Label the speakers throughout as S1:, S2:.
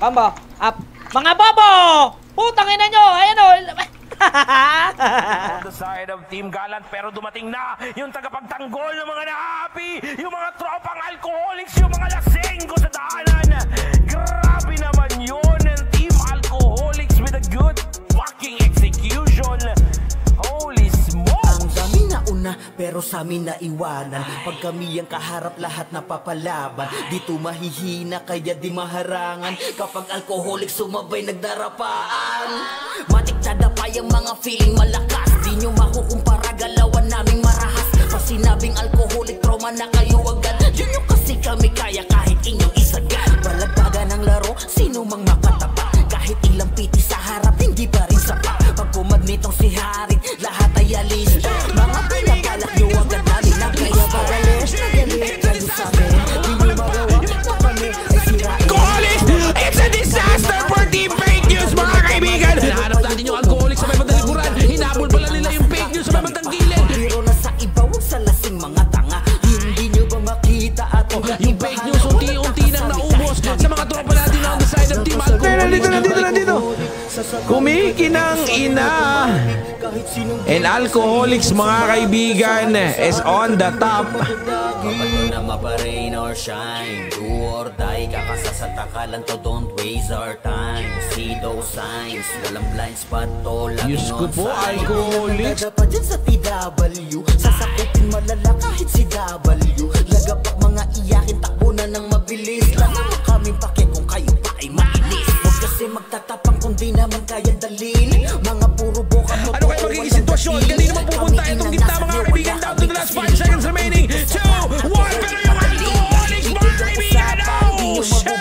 S1: Combo. Up. Mga bobo! Putang ina nyo! Ayan o!
S2: On the side of Team Galant, pero dumating na yung tagapagtanggol ng mga nahapi, yung mga tropang alcoholics, yung mga lasenggo sa daanan. Grabe naman yun, Team Alcoholics with a good fucking execution. Holy smokes!
S3: Ang dami na una, pero sa amin na iwanan. Pag kami ang kaharap, lahat napapalaban. Dito mahihina, kaya di maharangan. Kapag alcoholic, sumabay nagdarapaan. Matik tada pa yung mga feeling malakas. Di nyo makukumpara, galawan naming marahas. Pag sinabing alcoholic, trauma na kayo agad. Yun yung kasi kami kaya kahit inyong isagad. Balagbaga ng laro, sino mang makatapat. Kahit ilang piti sa harap, hindi pa rin sapat. Pag pumad nitong si Harit, lahat ay alis. Mga pinakalak nyo agad namin na kaya pagalis. Nagalit kayo sa amin, di nyo magawa na kami ay sirain.
S2: Alcoholics! It's a disaster for Team Fake News, mga kaibigan! Nahanap natin yung alcoholics sa may bandang likuran. Hinabol pala nila yung fake news sa may bandang gilid.
S3: Pero nasa iba, huwag sa lasing mga tanga. Hindi nyo ba makita ato?
S2: Yung fake news unti-unti nang naubos sa mga tropa natin on the side of Team Alcoholics.
S4: Nandito. Kumikinang ina. And Alcoholics, mga kaibigan, is on the top.
S3: Kapag na mapa-rain or shine, do or die, kakasasata ka lang to, don't waste our time. See those signs, walang blind spot to, lagi
S4: Diyos ko
S3: on
S4: po,
S3: sign.
S4: Alcoholics.
S3: Lagapa dyan sa TW, sasakupin malala kahit si W. Lagapak mga iyakin, takbo na ng mabilis. Lang naman kaming pake kung kayo pa ay mainis. Huwag kasi magtatapang kung di naman kaya dalin. Mga puro boka mo.
S4: Ano kayo magiging sitwasyon? Kanina mapupunta itong gitna, mga kaibigan, down to the last 5 seconds remaining. 2, 1, pero yung alcoholics, mga kaibigan, oh shit!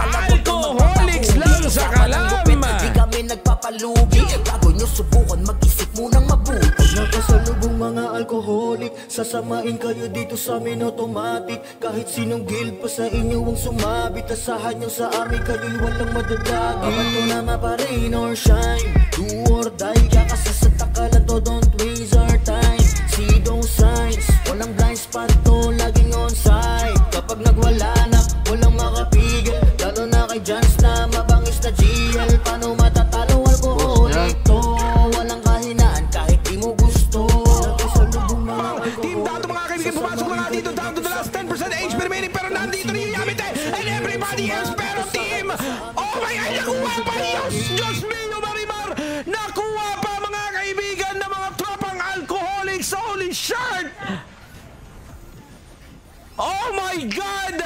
S4: Alcoholics lang sa kalam.
S3: Di kami nagpapalugi, bago nyo subukan, mag-isip munang mabuti. Nakasalubong mga alcoholic, sasamain kayo dito sa amin automatic. Kahit sinong guild pa sa inyo ang sumabit, asahan nyo sa amin, kayo'y walang madadagi. Ito na mapa-rain or shine, do or die, kakasasata ka lang to, don't waste our time. See those signs, walang blind spot to, laging on side. Kapag nagwala na, walang makapigil, lalo na kay Jans na mabangis na GL. Paano matatalo alcoholic to? Walang kahinaan kahit di mo gusto.
S4: Team Dato, mga kaibigan, pumasok na nga dito down to the last 10% HP remaining, pero nandito rin yung Yamite and everybody else. Pero team, oh my God, nakuha pa Diyos! Diyos mio, Marimar! Nakuha pa, mga kaibigan, ng mga tropang alcoholics. Holy shit! Oh my God!